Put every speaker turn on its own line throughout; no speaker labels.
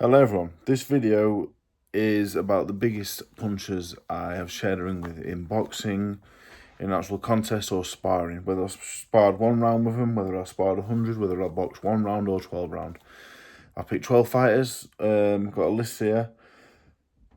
Hello everyone, this video is about the biggest punchers I have shared a ring with in boxing, in actual contest or sparring. Whether I've sparred one round with them, whether I've sparred 100, whether I've boxed one round or 12 round. I picked 12 fighters, got a list here.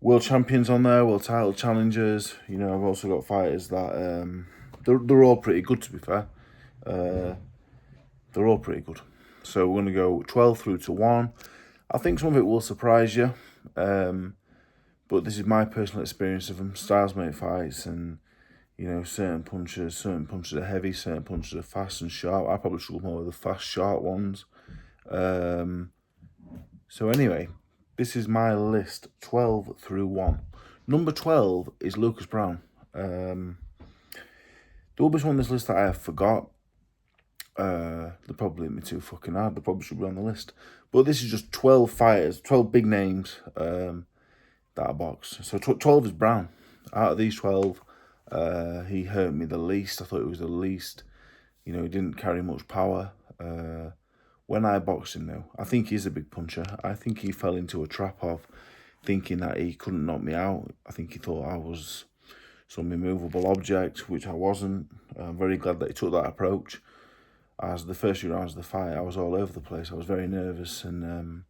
World champions on there, world title challengers. I've also got fighters that, they're all pretty good to be fair. They're all pretty good. So we're going to go 12 through to 1. I think some of it will surprise you, but this is my personal experience of them. Styles make fights, and certain punches are heavy, certain punches are fast and sharp. I probably struggle more with the fast, sharp ones. So anyway, this is my list, 12 through 1. Number 12 is Lucas Brown. There will be someone on this list that I have forgot. They probably hit me too fucking hard. They probably should be on the list. But this is just 12 fighters, 12 big names that I boxed. So 12 is Brown. Out of these 12, he hurt me the least. I thought it was the least. He didn't carry much power. When I boxed him, though, I think he's a big puncher. I think he fell into a trap of thinking that he couldn't knock me out. I think he thought I was some immovable object, which I wasn't. I'm very glad that he took that approach. As the first few rounds of the fight, I was all over the place. I was very nervous, and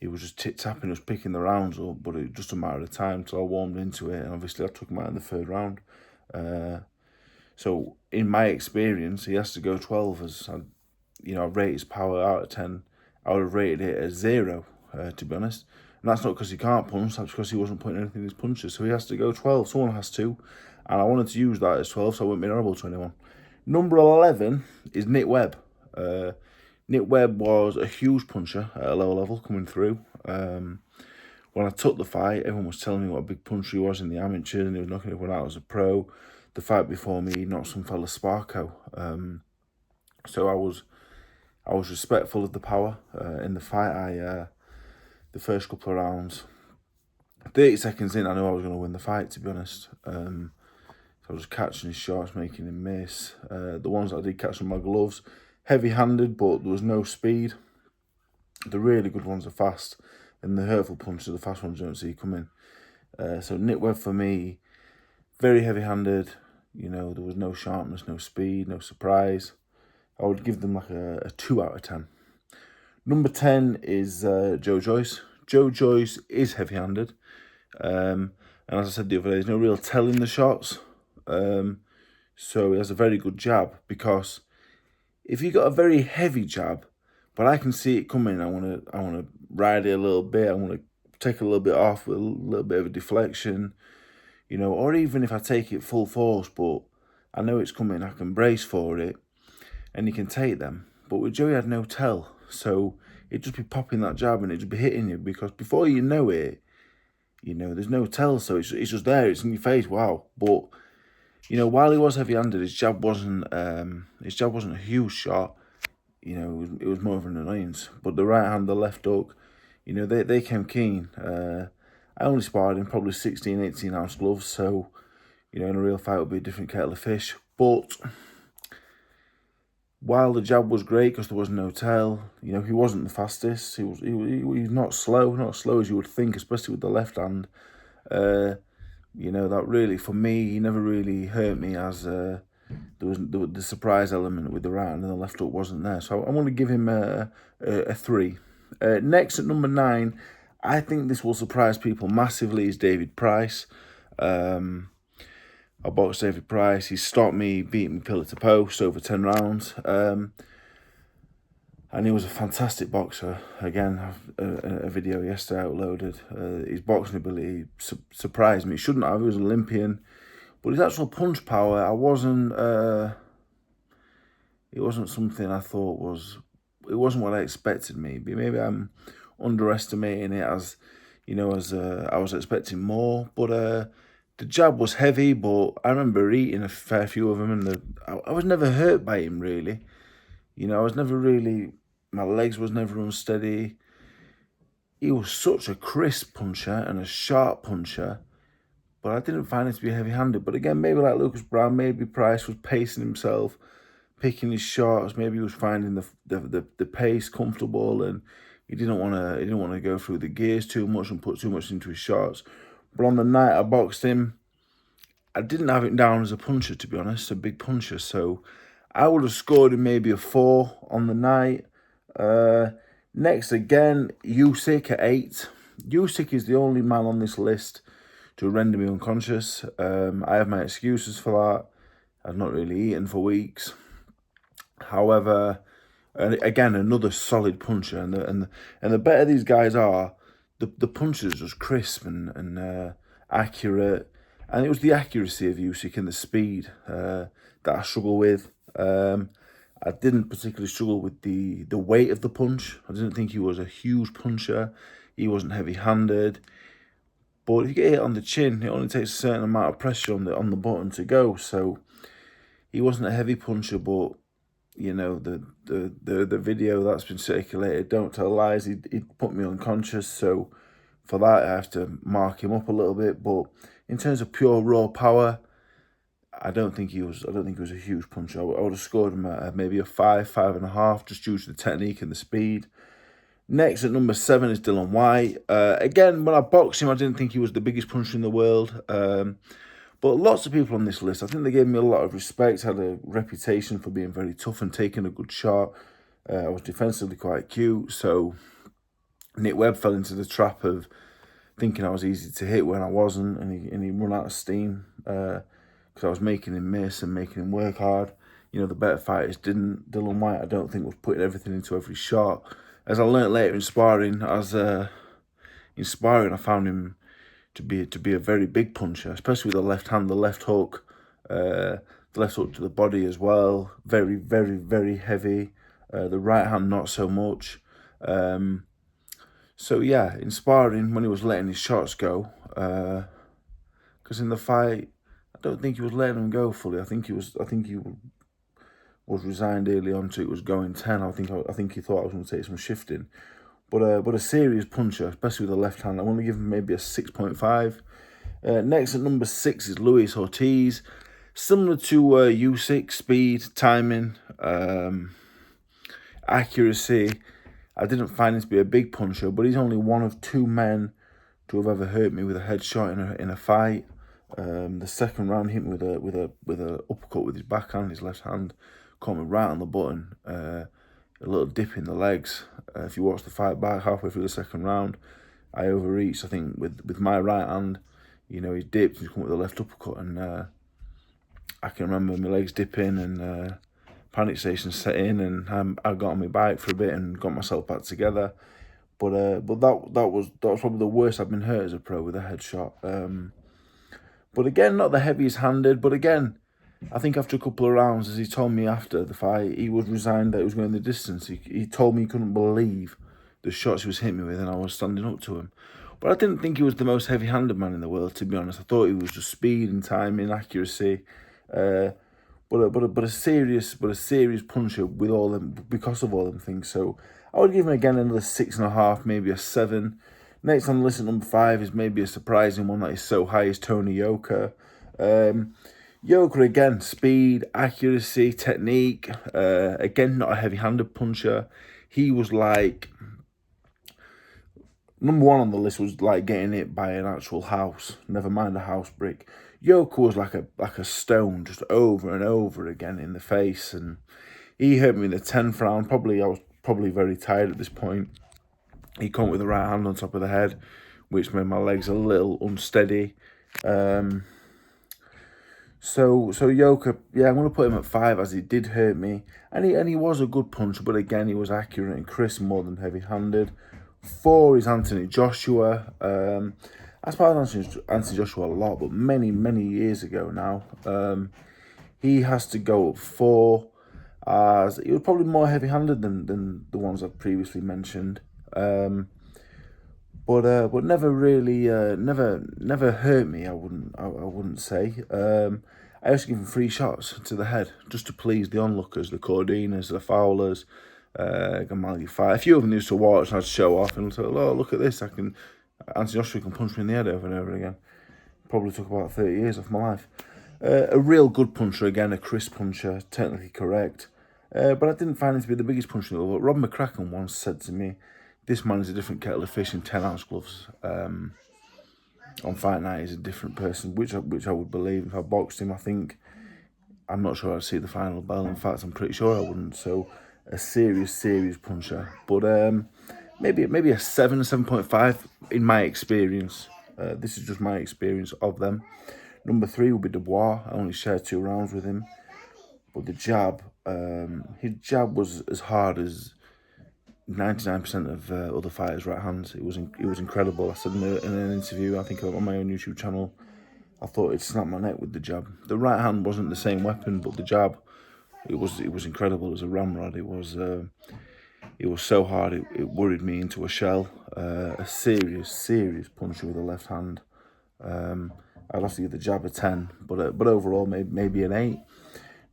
he was just tit-tapping us, picking the rounds up, but it was just a matter of time till I warmed into it, and obviously I took him out in the third round. So in my experience, he has to go 12 as, I rate his power out of 10. I would have rated it as 0, to be honest. And that's not because he can't punch, that's because he wasn't putting anything in his punches. So he has to go 12, someone has to. And I wanted to use that as 12, so I wouldn't be horrible to anyone. Number 11 is Nick Webb. Nick Webb was a huge puncher at a lower level coming through. When I took the fight, everyone was telling me what a big puncher he was in the amateur, and he was knocking everyone out as a pro. The fight before me, he knocked some fella Sparko. So I was respectful of the power in the fight. The first couple of rounds, 30 seconds in, I knew I was going to win the fight, to be honest. So I was catching his shots, making him miss. The ones that I did catch with my gloves, heavy-handed, but there was no speed. The really good ones are fast, and the hurtful punches, the fast ones, you don't see coming. So Nick Webb for me, very heavy-handed. There was no sharpness, no speed, no surprise. I would give them like a 2 out of 10. Number 10 is Joe Joyce. Joe Joyce is heavy-handed. And as I said the other day, there's no real telling the shots. So he has a very good jab, because if you got a very heavy jab, but I can see it coming, I want to ride it a little bit, I want to take a little bit off with a little bit of a deflection, or even if I take it full force, but I know it's coming, I can brace for it, and you can take them. But with Joey, I had no tell, so it'd just be popping that jab and it'd just be hitting you, because before you know it, there's no tell, so it's just there, it's in your face, wow. But while he was heavy-handed, his jab wasn't a huge shot. It was more of an annoyance. But the right hand, the left hook, they came keen. I only sparred in probably 16, 18-ounce gloves, so, in a real fight it would be a different kettle of fish. But while the jab was great because there was no tell, he wasn't the fastest. He was not slow as you would think, especially with the left hand. That really, for me, he never really hurt me, as there was the surprise element with the right hand, and the left hook wasn't there. So I'm going to give him a 3. Next, at number 9, I think this will surprise people massively, is David Price. I boxed David Price. He stopped me, beat me pillar to post over 10 rounds. And he was a fantastic boxer. Again, a video yesterday uploaded. His boxing ability surprised me. He shouldn't have. He was an Olympian. But his actual punch power, it wasn't something I thought was... It wasn't what I expected maybe. Maybe I'm underestimating it, as I was expecting more. But the jab was heavy, but I remember eating a fair few of them, and I was never hurt by him, really. I was never really... My legs was never unsteady. He was such a crisp puncher and a sharp puncher, but I didn't find him to be heavy-handed. But again, maybe like Lucas Brown, maybe Price was pacing himself, picking his shots. Maybe he was finding the pace comfortable, and He didn't want to go through the gears too much and put too much into his shots. But on the night I boxed him, I didn't have him down as a puncher, to be honest, a big puncher. So I would have scored him maybe a 4 on the night. Next again, Usyk at 8. Usyk is the only man on this list to render me unconscious. I have my excuses for that. I've not really eaten for weeks. However, again, another solid puncher, and the better these guys are, the punches are just crisp and accurate. And it was the accuracy of Usyk and the speed that I struggle with. I didn't particularly struggle with the weight of the punch. I didn't think he was a huge puncher. He wasn't heavy-handed. But if you get hit on the chin, it only takes a certain amount of pressure on the button to go. So he wasn't a heavy puncher, but you know, the video that's been circulated, don't tell lies, he put me unconscious. So for that, I have to mark him up a little bit. But in terms of pure raw power, I don't think he was a huge puncher. I would have scored him at maybe a 5, 5.5, just due to the technique and the speed. Next at number 7 is Dylan White. Again, when I boxed him, I didn't think he was the biggest puncher in the world. But lots of people on this list, I think they gave me a lot of respect, had a reputation for being very tough and taking a good shot. I was defensively quite cute, so Nick Webb fell into the trap of thinking I was easy to hit when I wasn't, and he run out of steam because I was making him miss and making him work hard. You know, the better fighters didn't. Dylan White, I don't think, was putting everything into every shot. As I learnt later in sparring, I found him to be a very big puncher, especially with the left hand, the left hook, the left hook to the body as well. Very, very, very heavy. The right hand, not so much. So yeah, in sparring, when he was letting his shots go, because in the fight, I don't think he was letting them go fully. I think he was resigned early on to it was going 10. I think he thought I was going to take some shifting. But a serious puncher, especially with the left hand. I'm going to give him maybe a 6.5. Next at number 6 is Luis Ortiz. Similar to Usyk, speed, timing, accuracy. I didn't find him to be a big puncher, but he's only one of 2 men to have ever hurt me with a headshot in a fight. The second round, hit me with a uppercut with his backhand, his left hand, caught me right on the button. A little dip in the legs. If you watch the fight back halfway through the second round, I overreached. I think with my right hand, you know, he dipped and he come with the left uppercut, and I can remember my legs dipping and panic station set in, and I got on my bike for a bit and got myself back together. But that was probably the worst I've been hurt as a pro with a headshot. But again, not the heaviest handed. But again, I think after a couple of rounds, as he told me after the fight, he was resigned that he was going the distance. He told me he couldn't believe the shots he was hitting me with, and I was standing up to him. But I didn't think he was the most heavy-handed man in the world, to be honest. I thought he was just speed and timing, accuracy, but a serious puncher with all them, because of all them things. So I would give him again another 6.5, maybe a 7. Next on the list at number 5 is maybe a surprising one that is so high is Tony Yoka. Yoka, again, speed, accuracy, technique. Again, not a heavy-handed puncher. He was like, number 1 on the list was like getting hit by an actual house, never mind a house brick. Yoka was like a stone, just over and over again in the face, and he hurt me in the 10th round. I was probably very tired at this point. He caught with the right hand on top of the head, which made my legs a little unsteady. So Yoka, yeah, I'm going to put him at 5, as he did hurt me. And he was a good puncher, but again, he was accurate and crisp more than heavy-handed. 4 is Anthony Joshua. I suppose Anthony Joshua a lot, but many, many years ago now. He has to go up 4, as he was probably more heavy-handed than the ones I've previously mentioned. But never really, never hurt me. I wouldn't say. I used to give him 3 shots to the head just to please the onlookers, the Cordinas, the Fowlers, Gamal Fight. A few of them used to watch and I'd show off and say, "Oh, look at this! Anthony Joshua can punch me in the head over and over again." Probably took about 30 years off my life. A real good puncher again, a crisp puncher, technically correct. But I didn't find him to be the biggest puncher in the world. Rob McCracken once said to me, This man is a different kettle of fish in 10-ounce gloves. On fight night, he's a different person, which I would believe. If I boxed him, I'm not sure I'd see the final bell. In fact, I'm pretty sure I wouldn't. So, a serious puncher. But maybe a 7.5 in my experience. This is just my experience of them. Number 3 will be Dubois. I only shared 2 rounds with him. But the jab, his jab was as hard as 99% of other fighters' right hands. It was incredible. I said in an interview, I think on my own YouTube channel, I thought it'd snap my neck with the jab. The right hand wasn't the same weapon, but the jab, it was incredible. It was a ramrod. It was so hard. It worried me into a shell. A serious puncher with the left hand. I'd have to give the jab a 10, but overall maybe an 8.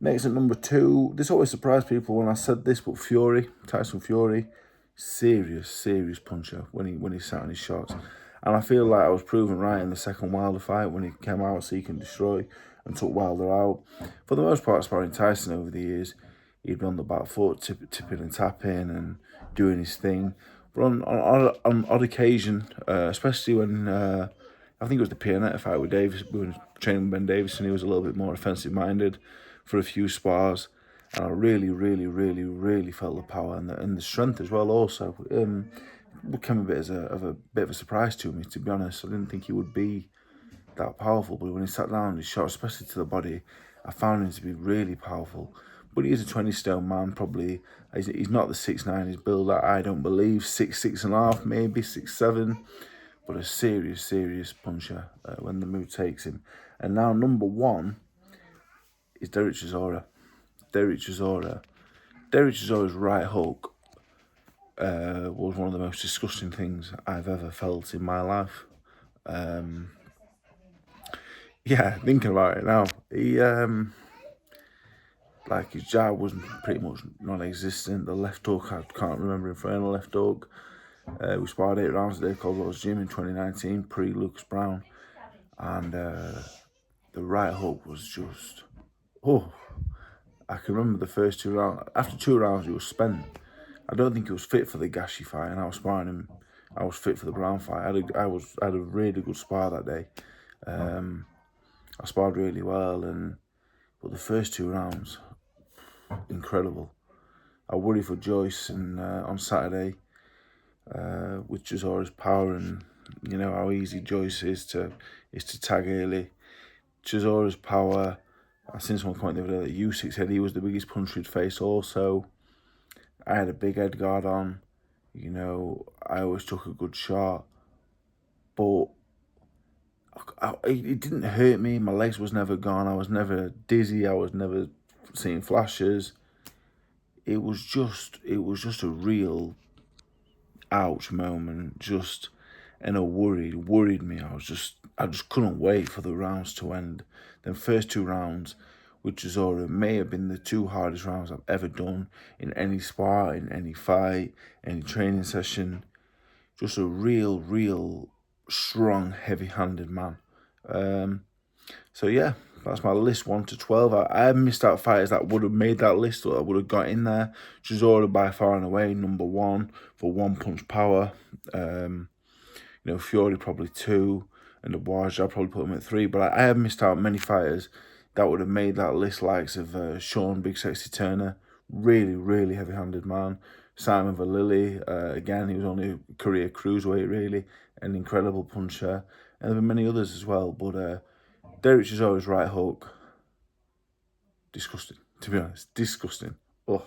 Next at number 2, this always surprised people when I said this, but Tyson Fury, serious puncher when he sat on his shots. And I feel like I was proven right in the second Wilder fight when he came out Seek and Destroy and took Wilder out. For the most part, sparring Tyson over the years, he'd be on the back foot, tipping and tapping and doing his thing. But on odd occasion, especially when I think it was the Pianetta fight with Davis, we were training with Ben Davis, and he was a little bit more offensive-minded for a few spars. And I really felt the power and the strength as well. Also, it came a bit of a surprise to me, to be honest. I didn't think he would be that powerful, but when he sat down, his shot, especially to the body, I found him to be really powerful. But he is a 20-stone man, probably. He's not the 6'9", he's built that, I don't believe, 6'6.5", maybe 6'7", but a serious puncher when the mood takes him. And now number 1 is Derek Chisora. Derek Chisora's right hook was one of the most disgusting things I've ever felt in my life. Yeah, thinking about it now, he like his jab was pretty much non-existent. The left hook, I can't remember him throwing a left hook. We sparred 8 rounds at Dave Caldwell's gym in 2019, pre-Lucas Brown, and the right hook was just, I can remember the first 2 rounds. After 2 rounds, he was spent. I don't think he was fit for the Gashi fight, and I was sparring him. I was fit for the Brown fight. I had a really good spar that day. I sparred really well, but the first 2 rounds, incredible. I worry for Joyce and on Saturday with Chisora's power, and you know how easy Joyce is to tag early. Chisora's power. I seen someone comment the other day that Usyk said he was the biggest puncher he'd faced also. I had a big head guard on. You know, I always took a good shot. But it didn't hurt me. My legs was never gone. I was never dizzy. I was never seeing flashes. It was just a real ouch moment. And it worried me. I just couldn't wait for the rounds to end. Then first 2 rounds with Chisora may have been the 2 hardest rounds I've ever done in any spar, in any fight, any training session. Just a real strong, heavy-handed man. So yeah, that's my list 1 to 12. I missed out fighters that would have made that list or that would have got in there. Chisora by far and away number 1 for one-punch power. You know, Fury probably 2, and Dubois, I'd probably put him at 3. But I have missed out many fighters that would have made that list, likes of Sean Big Sexy Turner, really heavy-handed man. Simon Vallily, again, he was only a career cruiserweight, really, an incredible puncher. And there were many others as well, but Derek Chisora's right hook, disgusting, to be honest, disgusting. Oh.